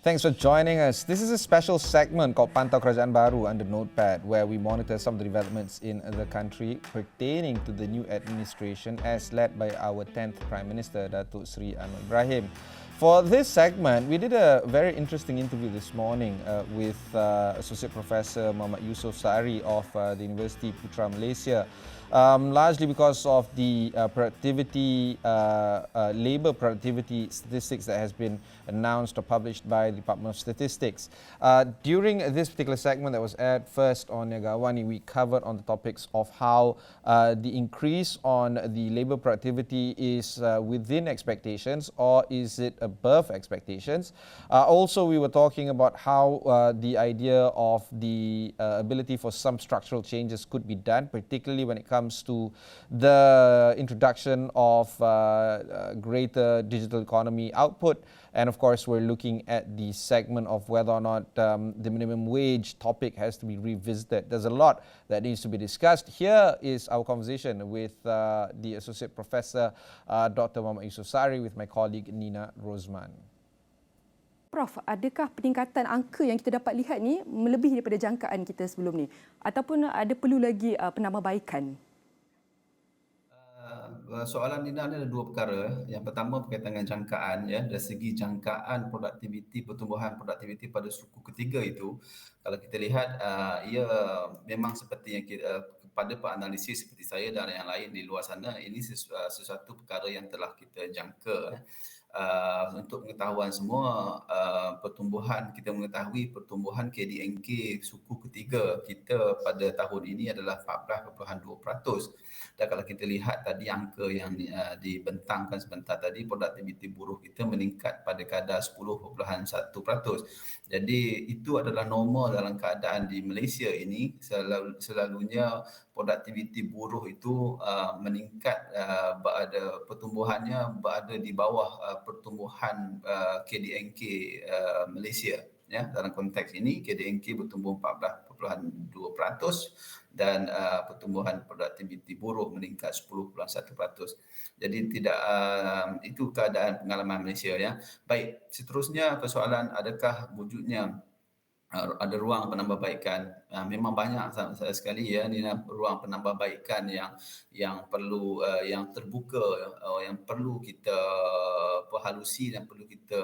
Thanks for joining us. This is a special segment called Pantau Kerajaan Baru under Notepad, where we monitor some of the developments in the country pertaining to the new administration as led by our 10th Prime Minister, Datuk Seri Anwar Ibrahim. For this segment, we did a very interesting interview this morning with Associate Professor Mohd Yusof Saari of the University Putra Malaysia. Largely because of the labour productivity statistics that has been announced or published by the Department of Statistics. During this particular segment that was aired first on AWANI, we covered on the topics of how the increase on the labour productivity is within expectations, or is it above expectations. Also, we were talking about how the idea of the ability for some structural changes could be done, particularly when it comes to the introduction of greater digital economy output. And of course, we're looking at the segment of whether or not the minimum wage topic has to be revisited. There's a lot that needs to be discussed. Here is our conversation with the Associate Professor Dr. Mohd Yusof Saari with my colleague Nina Rosman. Prof, adakah peningkatan angka yang kita dapat lihat ni melebihi daripada jangkaan kita sebelum ni? Ataupun ada perlu lagi penambahbaikan? Soalan Nina ni ada dua perkara. Yang pertama berkaitan dengan jangkaan, ya, dari segi jangkaan produktiviti, pertumbuhan produktiviti pada suku ketiga itu, kalau kita lihat ia memang seperti yang kita, pada penganalisis seperti saya dan yang lain di luar sana, ini sesuatu perkara yang telah kita jangka. Untuk pengetahuan semua, pertumbuhan, kita mengetahui pertumbuhan KDNK suku ketiga kita pada tahun ini adalah 14.2%. Dan kalau kita lihat tadi angka yang dibentangkan sebentar tadi, produktiviti buruh kita meningkat pada kadar 10.1%. Jadi itu adalah normal dalam keadaan di Malaysia ini. Selalunya produktiviti buruh itu meningkat, pertumbuhannya berada di bawah pertumbuhan KDNK Malaysia. Ya, dalam konteks ini KDNK bertumbuh 14.2% dan pertumbuhan produktiviti buruh meningkat 10.1%. Jadi tidak itu keadaan pengalaman Malaysia, ya. Baik, seterusnya persoalan adakah wujudnya ada ruang penambahbaikan. Memang banyak sekali, ya, ni ruang penambahbaikan yang perlu yang terbuka, yang perlu kita perhalusi dan perlu kita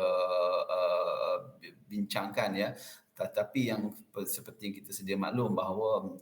bincangkan, ya. Tetapi yang seperti yang kita sedia maklum bahawa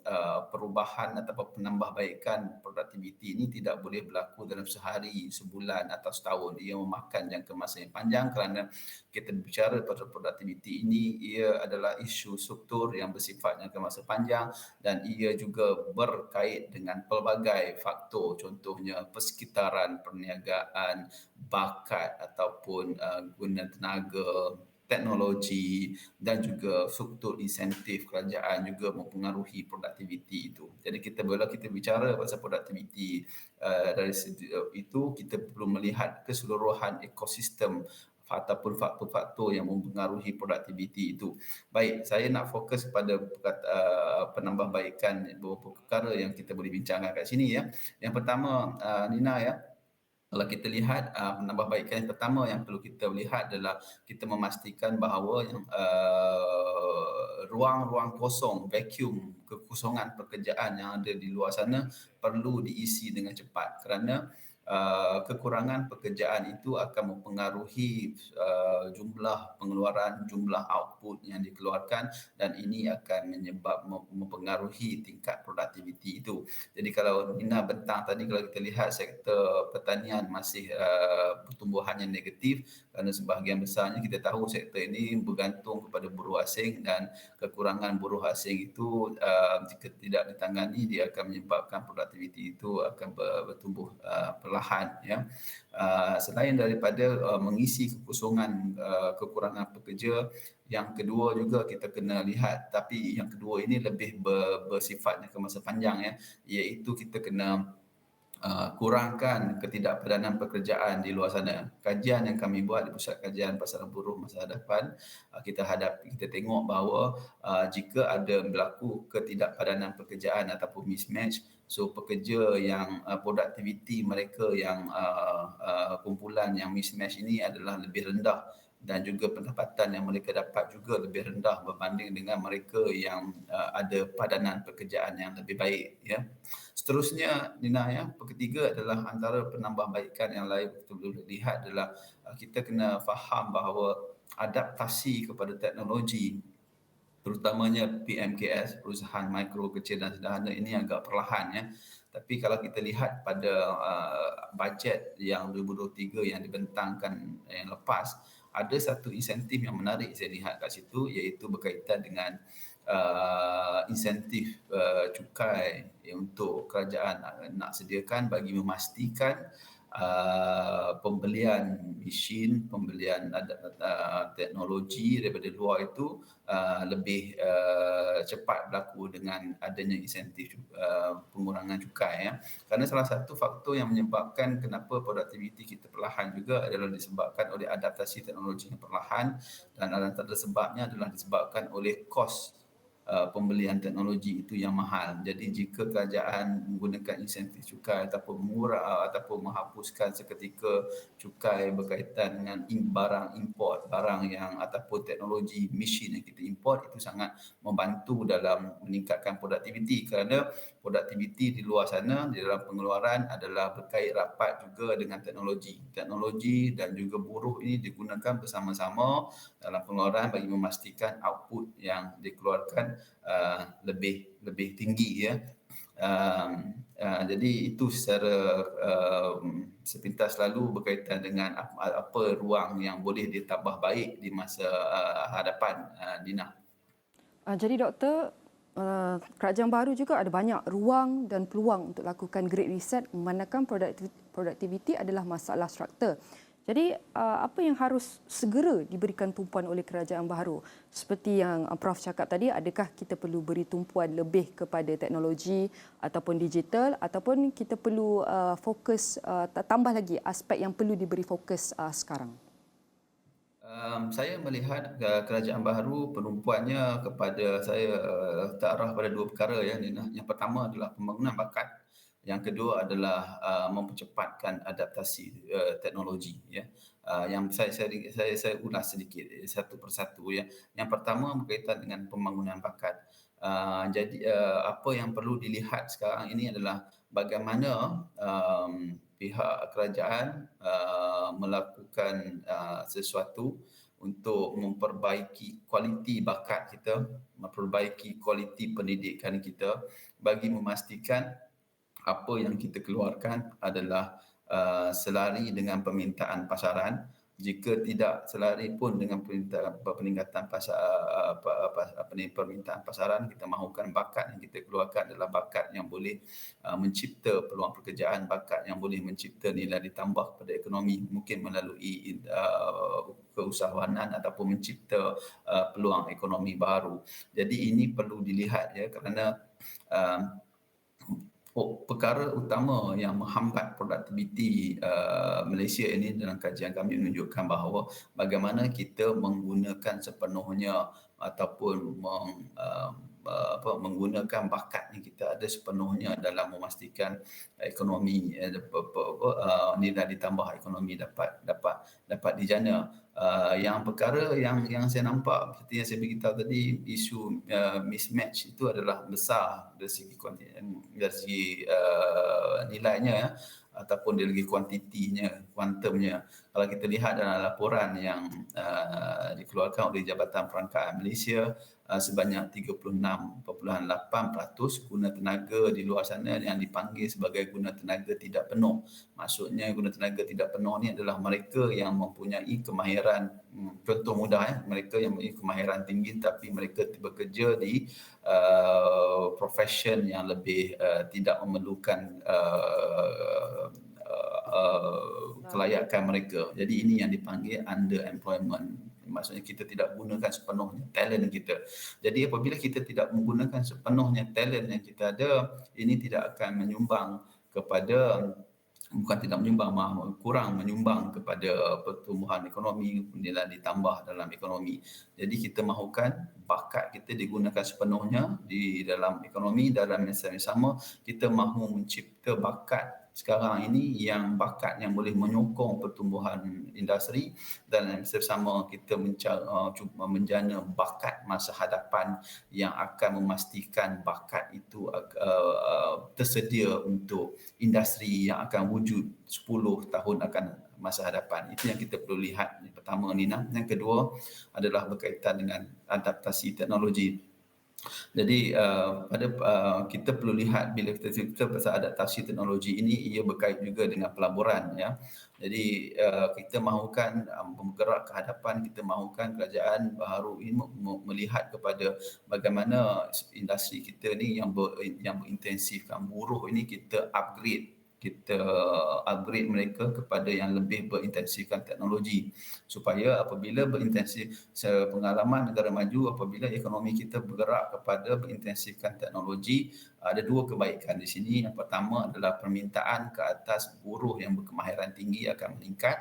perubahan atau penambahbaikan produktiviti ini tidak boleh berlaku dalam sehari, sebulan atau setahun. Ia memakan jangka masa yang panjang kerana kita berbicara pasal produktiviti ini, ia adalah isu struktur yang bersifat jangka masa panjang dan ia juga berkait dengan pelbagai faktor, contohnya persekitaran, perniagaan, bakat ataupun guna tenaga, teknologi dan juga struktur insentif kerajaan juga mempengaruhi produktiviti itu. Jadi bila kita bicara pasal produktiviti, dari segi itu kita perlu melihat keseluruhan ekosistem ataupun faktor-faktor yang mempengaruhi produktiviti itu. Baik, saya nak fokus pada penambahbaikan beberapa perkara yang kita boleh bincangkan kat sini, ya. Yang pertama, Nina, ya, kalau kita lihat penambahbaikan yang pertama yang perlu kita lihat adalah kita memastikan bahawa ruang-ruang kosong, vacuum, kekosongan pekerjaan yang ada di luar sana perlu diisi dengan cepat kerana kekurangan pekerjaan itu akan mempengaruhi jumlah pengeluaran, jumlah output yang dikeluarkan dan ini akan mempengaruhi tingkat produktiviti itu. Jadi kalau Nina bentang tadi, kalau kita lihat sektor pertanian masih pertumbuhannya negatif kerana sebahagian besarnya kita tahu sektor ini bergantung kepada buruh asing dan kekurangan buruh asing itu jika tidak ditangani dia akan menyebabkan produktiviti itu akan bertumbuh perlahan, ya. Selain daripada mengisi kekosongan, kekurangan pekerja, yang kedua juga kita kena lihat, tapi yang kedua ini lebih bersifatnya ke masa panjang, ya, iaitu kita kena kurangkan ketidakpadanan pekerjaan di luar sana. Kajian yang kami buat di Pusat Kajian Pasaran Buruh Masa Hadapan, kita tengok bahawa jika ada berlaku ketidakpadanan pekerjaan ataupun mismatch, so pekerja yang produktiviti mereka yang kumpulan yang mismatch ini adalah lebih rendah dan juga pendapatan yang mereka dapat juga lebih rendah berbanding dengan mereka yang ada padanan pekerjaan yang lebih baik, ya. Seterusnya, Nina, ya, ketiga adalah antara penambahbaikan yang lain kita boleh lihat adalah kita kena faham bahawa adaptasi kepada teknologi, terutamanya PMKS, perusahaan mikro, kecil dan sederhana, ini agak perlahan, ya. Tapi kalau kita lihat pada bajet yang 2023 yang dibentangkan yang lepas, ada satu insentif yang menarik saya lihat kat situ, iaitu berkaitan dengan insentif cukai untuk kerajaan nak sediakan bagi memastikan pembelian mesin, pembelian teknologi daripada luar itu lebih cepat berlaku dengan adanya insentif pengurangan cukai, ya. Kerana salah satu faktor yang menyebabkan kenapa produktiviti kita perlahan juga adalah disebabkan oleh adaptasi teknologi yang perlahan, dan antara sebabnya adalah disebabkan oleh kos pembelian teknologi itu yang mahal. Jadi jika kerajaan menggunakan insentif cukai ataupun mengurang ataupun menghapuskan seketika cukai berkaitan dengan barang import, barang yang ataupun teknologi mesin yang kita import, itu sangat membantu dalam meningkatkan produktiviti, kerana produktiviti di luar sana, di dalam pengeluaran adalah berkait rapat juga dengan teknologi. Teknologi dan juga buruh ini digunakan bersama-sama dalam pengeluaran bagi memastikan output yang dikeluarkan lebih tinggi, ya. Jadi itu secara sepintas lalu berkaitan dengan apa ruang yang boleh ditambah baik di masa hadapan, Dina. Jadi doktor, kerajaan baru juga ada banyak ruang dan peluang untuk lakukan great reset, memandangkan produktiviti adalah masalah struktur. Jadi apa yang harus segera diberikan tumpuan oleh kerajaan baru? Seperti yang Prof cakap tadi, adakah kita perlu beri tumpuan lebih kepada teknologi ataupun digital, ataupun kita perlu fokus tambah lagi aspek yang perlu diberi fokus sekarang? Saya melihat kerajaan baru penumpuannya kepada saya terarah pada dua perkara, ya, Nina. Yang pertama adalah pembangunan bakat. Yang kedua adalah mempercepatkan adaptasi teknologi, ya. Yang saya ulas sedikit satu persatu, ya. Yang pertama berkaitan dengan pembangunan bakat. Jadi apa yang perlu dilihat sekarang ini adalah bagaimana pihak kerajaan melakukan sesuatu untuk memperbaiki kualiti bakat kita, memperbaiki kualiti pendidikan kita bagi memastikan apa yang kita keluarkan adalah selari dengan permintaan pasaran. Jika tidak selari pun dengan peningkatan permintaan pasaran, kita mahukan bakat yang kita keluarkan adalah bakat yang boleh mencipta peluang pekerjaan, bakat yang boleh mencipta nilai ditambah kepada ekonomi, mungkin melalui keusahawanan ataupun mencipta peluang ekonomi baru. Jadi ini perlu dilihat, ya, kerana perkara utama yang menghambat produktiviti Malaysia ini dalam kajian kami menunjukkan bahawa bagaimana kita menggunakan sepenuhnya ataupun menggunakan bakat yang kita ada sepenuhnya dalam memastikan ekonomi nilai ditambah ekonomi dapat dijana. Yang perkara yang saya nampak seperti yang saya beritahu tadi, isu mismatch itu adalah besar dari segi nilainya, ya, ataupun dari segi kuantumnya. Kalau kita lihat dalam laporan yang dikeluarkan oleh Jabatan Perangkaan Malaysia, sebanyak 36.8% guna tenaga di luar sana yang dipanggil sebagai guna tenaga tidak penuh. Maksudnya guna tenaga tidak penuh ni adalah mereka yang mempunyai kemahiran, contoh mudah, ya, mereka yang mempunyai kemahiran tinggi tapi mereka bekerja di profession yang lebih tidak memerlukan kelayakan mereka. Jadi ini yang dipanggil underemployment. Maksudnya kita tidak gunakan sepenuhnya talent kita. Jadi apabila kita tidak menggunakan sepenuhnya talent yang kita ada, ini tidak akan menyumbang kepada, bukan tidak menyumbang, kurang menyumbang kepada pertumbuhan ekonomi, nilai ditambah dalam ekonomi. Jadi kita mahukan bakat kita digunakan sepenuhnya di dalam ekonomi, dalam masa yang sama kita mahu mencipta bakat sekarang ini yang bakat yang boleh menyokong pertumbuhan industri, dan bersama kita cuba menjana bakat masa hadapan yang akan memastikan bakat itu tersedia untuk industri yang akan wujud 10 tahun akan masa hadapan. Itu yang kita perlu lihat. Yang pertama, Nina. Yang kedua adalah berkaitan dengan adaptasi teknologi. Jadi kita perlu lihat bila kita cerita pasal adaptasi teknologi ini, ia berkait juga dengan pelaburan, ya. Jadi kita mahukan bergerak ke hadapan, kita mahukan kerajaan baru ini melihat kepada bagaimana industri kita ni yang berintensifkan buruh ini, kita upgrade mereka kepada yang lebih berintensifkan teknologi, supaya apabila berintensif pengalaman negara maju, apabila ekonomi kita bergerak kepada berintensifkan teknologi, ada dua kebaikan di sini. Yang pertama adalah permintaan ke atas buruh yang berkemahiran tinggi akan meningkat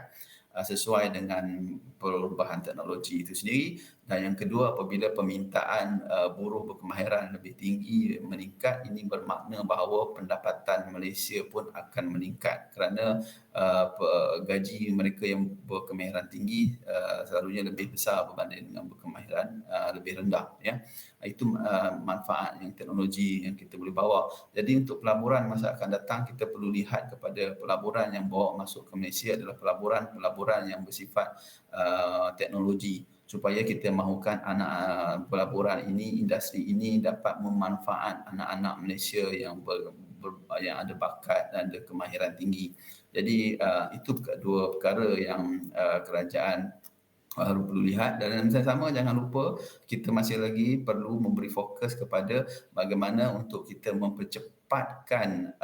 sesuai dengan perubahan teknologi itu sendiri. Dan yang kedua, apabila permintaan buruh berkemahiran lebih tinggi meningkat, ini bermakna bahawa pendapatan Malaysia pun akan meningkat, kerana gaji mereka yang berkemahiran tinggi selalunya lebih besar berbanding dengan berkemahiran lebih rendah, ya. Itu manfaat yang teknologi yang kita boleh bawa. Jadi untuk pelaburan masa akan datang, kita perlu lihat kepada pelaburan yang bawa masuk ke Malaysia adalah pelaburan yang bersifat teknologi, supaya kita mahukan anak pelaburan ini, industri ini dapat memanfaat anak-anak Malaysia yang ada bakat dan ada kemahiran tinggi. Jadi itu dua perkara yang kerajaan perlu lihat. Dan sama, jangan lupa kita masih lagi perlu memberi fokus kepada bagaimana untuk kita mempercepatkan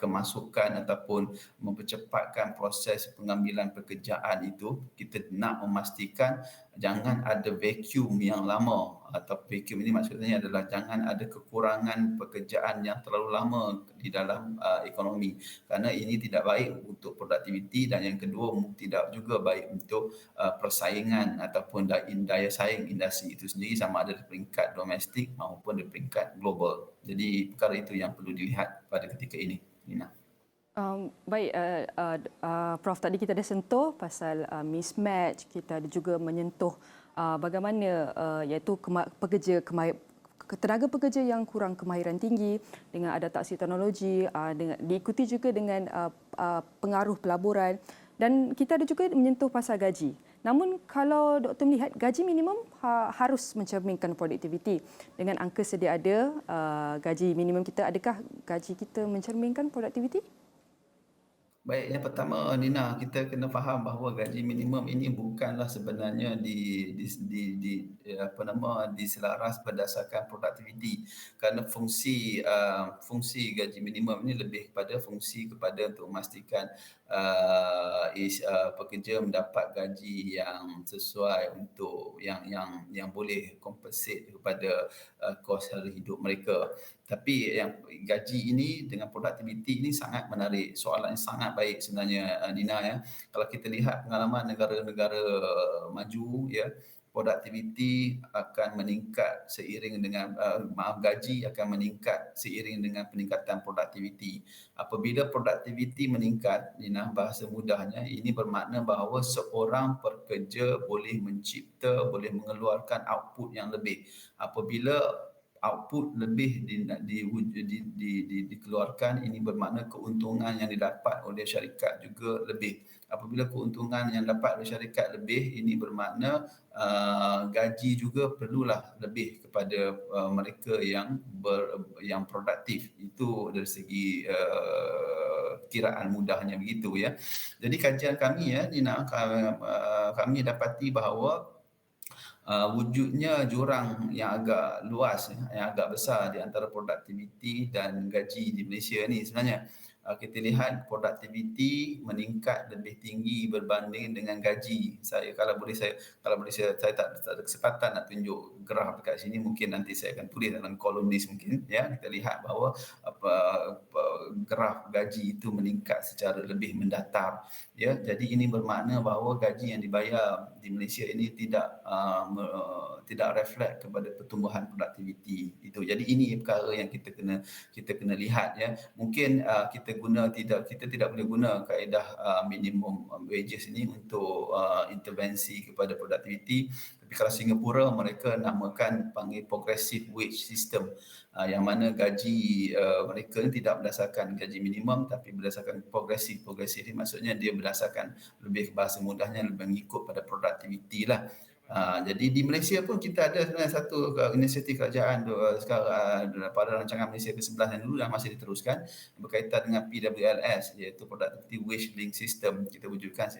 kemasukan ataupun mempercepatkan proses pengambilan pekerjaan itu. Kita nak memastikan jangan ada vacuum yang lama, atau vacuum ini maksudnya adalah jangan ada kekurangan pekerjaan yang terlalu lama di dalam ekonomi, kerana ini tidak baik untuk produktiviti, dan yang kedua tidak juga baik untuk persaingan ataupun daya saing industri itu sendiri, sama ada di peringkat domestik maupun di peringkat global. Jadi perkara itu yang perlu dilihat pada ketika ini, Nina. Baik, Prof, tadi kita dah sentuh pasal mismatch, kita ada juga menyentuh bagaimana iaitu tenaga pekerja yang kurang kemahiran tinggi dengan adaptasi teknologi, diikuti juga dengan pengaruh pelaburan, dan kita ada juga menyentuh pasal gaji. Namun kalau doktor melihat gaji minimum harus mencerminkan produktiviti. Dengan angka sedia ada gaji minimum kita, adakah gaji kita mencerminkan produktiviti? Baik, yang pertama, Nina, kita kena faham bahawa gaji minimum ini bukanlah sebenarnya diselaras berdasarkan produktiviti, kerana fungsi gaji minimum ini lebih kepada fungsi untuk memastikan pekerja mendapat gaji yang sesuai untuk yang boleh compensate kepada kos hari hidup mereka. Tapi yang gaji ini dengan produktiviti ini sangat menarik. Soalan yang sangat baik sebenarnya, Nina, ya. Kalau kita lihat pengalaman negara-negara maju, ya, produktiviti akan meningkat seiring dengan gaji akan meningkat seiring dengan peningkatan produktiviti. Apabila produktiviti meningkat, Nina, bahasa mudahnya ini bermakna bahawa seorang pekerja boleh mencipta, boleh mengeluarkan output yang lebih. Apabila output lebih dikeluarkan, ini bermakna keuntungan yang didapat oleh syarikat juga lebih. Apabila keuntungan yang dapat oleh syarikat lebih, ini bermakna gaji juga perlulah lebih kepada mereka yang produktif. Itu dari segi kiraan mudahnya begitu, ya. Jadi kajian kami, ya, Nina, kami dapati bahawa wujudnya jurang yang agak luas, yang agak besar di antara produktiviti dan gaji di Malaysia ni. Sebenarnya kita lihat produktiviti meningkat lebih tinggi berbanding dengan gaji. Kalau boleh saya tak ada kesempatan nak tunjuk graf dekat sini, mungkin nanti saya akan tulis dalam kolumnis mungkin, ya. Kita lihat bahawa graf gaji itu meningkat secara lebih mendatar. Ya, jadi ini bermakna bahawa gaji yang dibayar di Malaysia ini tidak reflect kepada pertumbuhan produktiviti itu. Jadi ini perkara yang kita kena lihat, ya. Mungkin kita tidak boleh guna kaedah minimum wages ini untuk intervensi kepada produktiviti. Tapi kalau Singapura, mereka panggil progressive wage system, yang mana gaji mereka tidak berdasarkan gaji minimum tapi berdasarkan progresif. Progresif ini maksudnya dia berdasarkan, lebih bahasa mudahnya, lebih mengikut pada produktiviti lah. Jadi di Malaysia pun kita ada sebenarnya satu inisiatif kerajaan sekarang pada rancangan Malaysia ke-11 yang dulu dah masih diteruskan, berkaitan dengan PWLS, iaitu Productivity Wage Link System. Kita wujudkan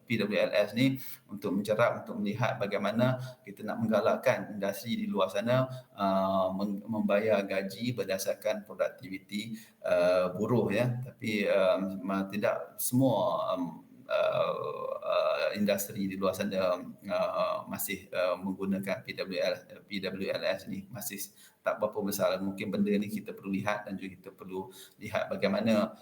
PWLS ni untuk melihat bagaimana kita nak menggalakkan industri di luar sana membayar gaji berdasarkan produktiviti buruh, ya. Tapi tidak semua industri di luar sana masih menggunakan PWLS ni, masih tak berapa besar. Mungkin benda ni kita perlu lihat, dan juga kita perlu lihat bagaimana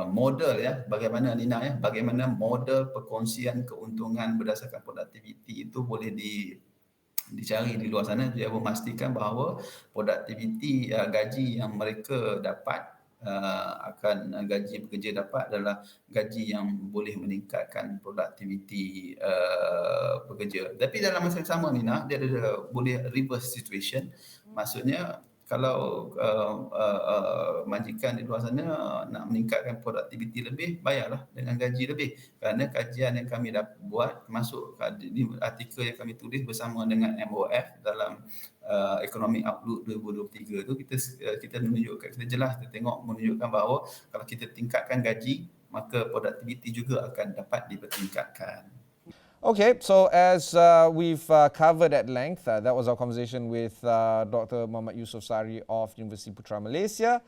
model, ya, bagaimana Nina, ya, bagaimana model perkongsian keuntungan berdasarkan produktiviti itu boleh dicari di luar sana, dia memastikan bahawa produktiviti gaji yang mereka dapat akan gaji pekerja dapat adalah gaji yang boleh meningkatkan produktiviti pekerja. Tapi dalam masa yang sama, Nina, dia ada boleh reverse situation. Maksudnya kalau majikan di luar sana nak meningkatkan produktiviti lebih, bayarlah dengan gaji lebih. Kerana kajian yang kami dah buat, masuk di artikel yang kami tulis bersama dengan MOF dalam Economic Outlook 2023 tu, kita menunjukkan, kita jelas, kita menunjukkan bahawa kalau kita tingkatkan gaji, maka produktiviti juga akan dapat dipertingkatkan. Okay, so as we've covered at length, that was our conversation with Dr. Mohd Yusof Saari of University Putra Malaysia.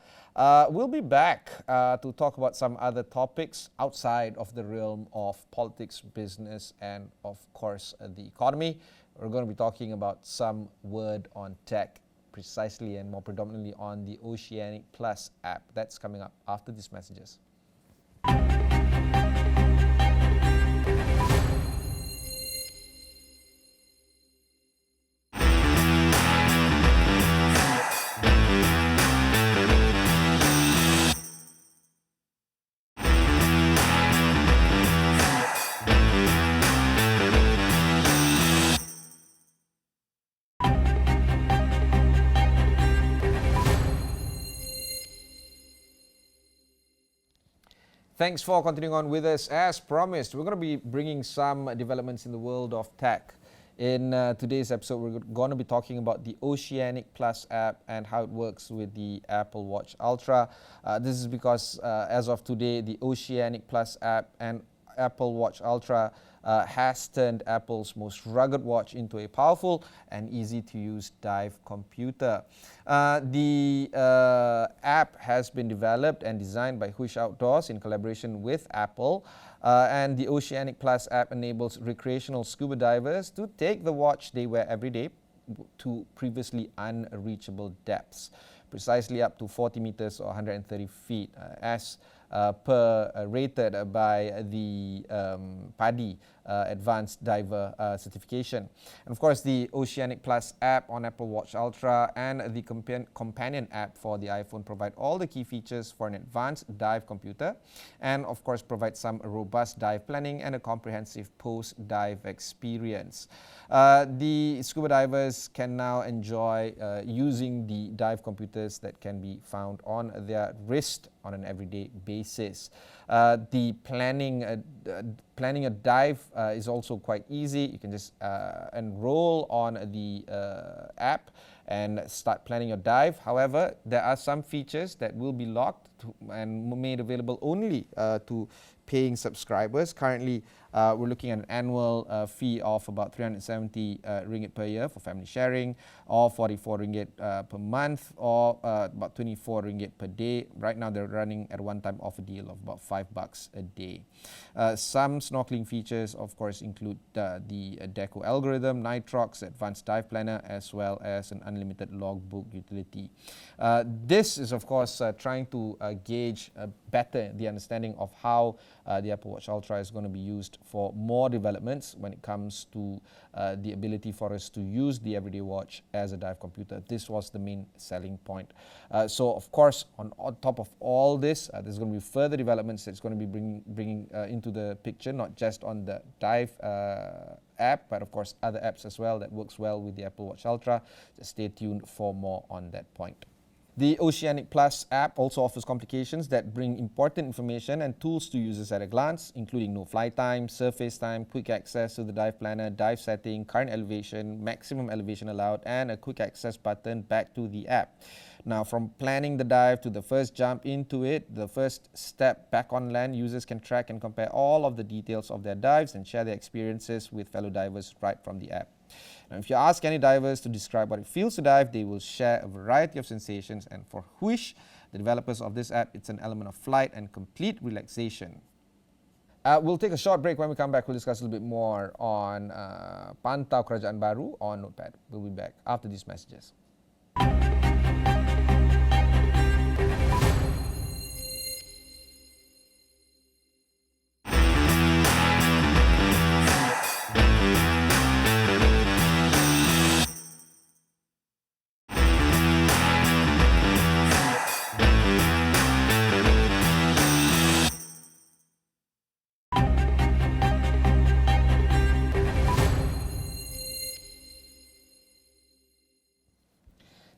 We'll be back to talk about some other topics outside of the realm of politics, business, and of course the economy. We're going to be talking about some word on tech, precisely and more predominantly on the Oceanic Plus app. That's coming up after these messages. Thanks for continuing on with us. As promised, we're going to be bringing some developments in the world of tech. In today's episode, we're going to be talking about the Oceanic Plus app and how it works with the Apple Watch Ultra. This is because as of today, the Oceanic Plus app and Apple Watch Ultra has turned Apple's most rugged watch into a powerful and easy-to-use dive computer. The app has been developed and designed by Huish Outdoors in collaboration with Apple. And the Oceanic Plus app enables recreational scuba divers to take the watch they wear every day to previously unreachable depths, precisely up to 40 meters or 130 feet, as rated by the PADI Advanced Diver certification. And of course, the Oceanic Plus app on Apple Watch Ultra and the companion app for the iPhone provide all the key features for an advanced dive computer, and of course provide some robust dive planning and a comprehensive post-dive experience. The scuba divers can now enjoy using the dive computers that can be found on their wrist on an everyday basis. The planning a dive is also quite easy. You can just enroll on the app and start planning your dive. However, there are some features that will be locked and made available only to paying subscribers. Currently, We're looking at an annual fee of about 370 ringgit per year for family sharing, or 44 ringgit per month, or about 24 ringgit per day. Right now they're running at a one-time offer deal of about $5 a day. Some snorkeling features, of course, include the Deco algorithm, Nitrox, advanced dive planner, as well as an unlimited logbook utility. This is, of course, trying to gauge better the understanding of how the Apple Watch Ultra is going to be used for more developments when it comes to the ability for us to use the everyday watch as a dive computer. This was the main selling point. So, of course, on top of all this, there's going to be further developments that's going to be bringing into the picture, not just on the dive app, but of course other apps as well that works well with the Apple Watch Ultra. Just stay tuned for more on that point. The Oceanic Plus app also offers complications that bring important information and tools to users at a glance, including no fly time, surface time, quick access to the dive planner, dive setting, current elevation, maximum elevation allowed, and a quick access button back to the app. Now, from planning the dive to the first jump into it, the first step back on land, users can track and compare all of the details of their dives and share their experiences with fellow divers right from the app. Now, if you ask any divers to describe what it feels to dive, they will share a variety of sensations, and for Huish, the developers of this app, it's an element of flight and complete relaxation. We'll take a short break. When we come back, we'll discuss a little bit more on Pantau Kerajaan Baru on Notepad. We'll be back after these messages.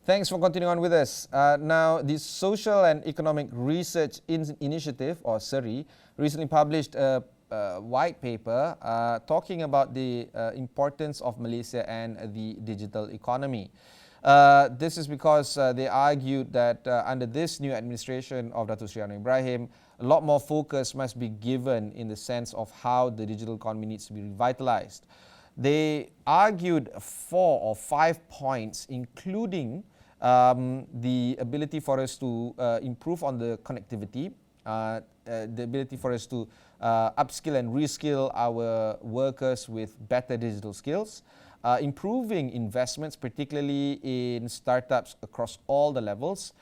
Thanks for continuing on with us. Now, the Social and Economic Research Initiative, or SERI, recently published a white paper talking about the importance of Malaysia and the digital economy. This is because they argued that under this new administration of Datuk Seri Anwar Ibrahim, a lot more focus must be given in the sense of how the digital economy needs to be revitalized. They argued 4 or 5 points, including the ability for us to improve on the connectivity, the ability for us to upskill and reskill our workers with better digital skills, improving investments, particularly in startups across all the levels,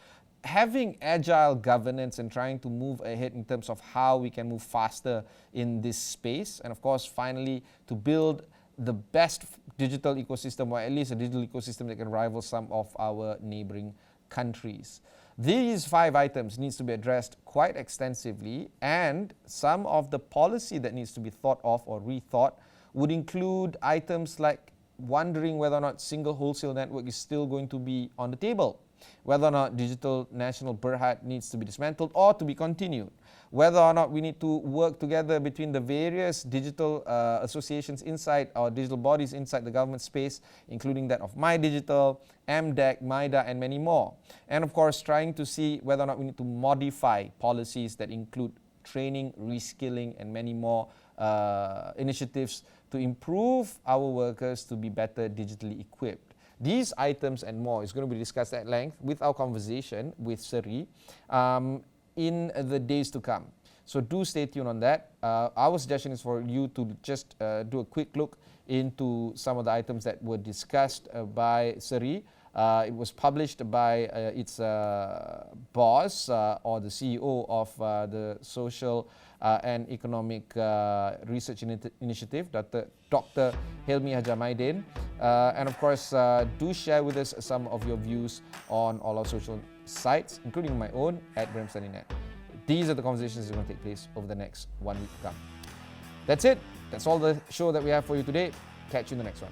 having agile governance and trying to move ahead in terms of how we can move faster in this space, and of course, finally, to build the best digital ecosystem, or at least a digital ecosystem that can rival some of our neighboring countries. These 5 items needs to be addressed quite extensively, and some of the policy that needs to be thought of or rethought would include items like wondering whether or not single wholesale network is still going to be on the table, whether or not digital national berhad needs to be dismantled or to be continued, whether or not we need to work together between the various digital associations inside our digital bodies inside the government space, including that of MyDigital, MDEC, MIDA, and many more. And of course, trying to see whether or not we need to modify policies that include training, reskilling, and many more initiatives to improve our workers to be better digitally equipped. These items and more is going to be discussed at length with our conversation with SERI in the days to come. So do stay tuned on that. Our suggestion is for you to just do a quick look into some of the items that were discussed by SERI. It was published by its boss or the CEO of the Social and Economic Research Initiative, Dr. Helmi Hajamaidin. And of course, do share with us some of your views on all our social sites, including my own at Ibrahim Sani Net. These are the conversations that are going to take place over the next 1 week to come. That's it. That's all the show that we have for you today. Catch you in the next one.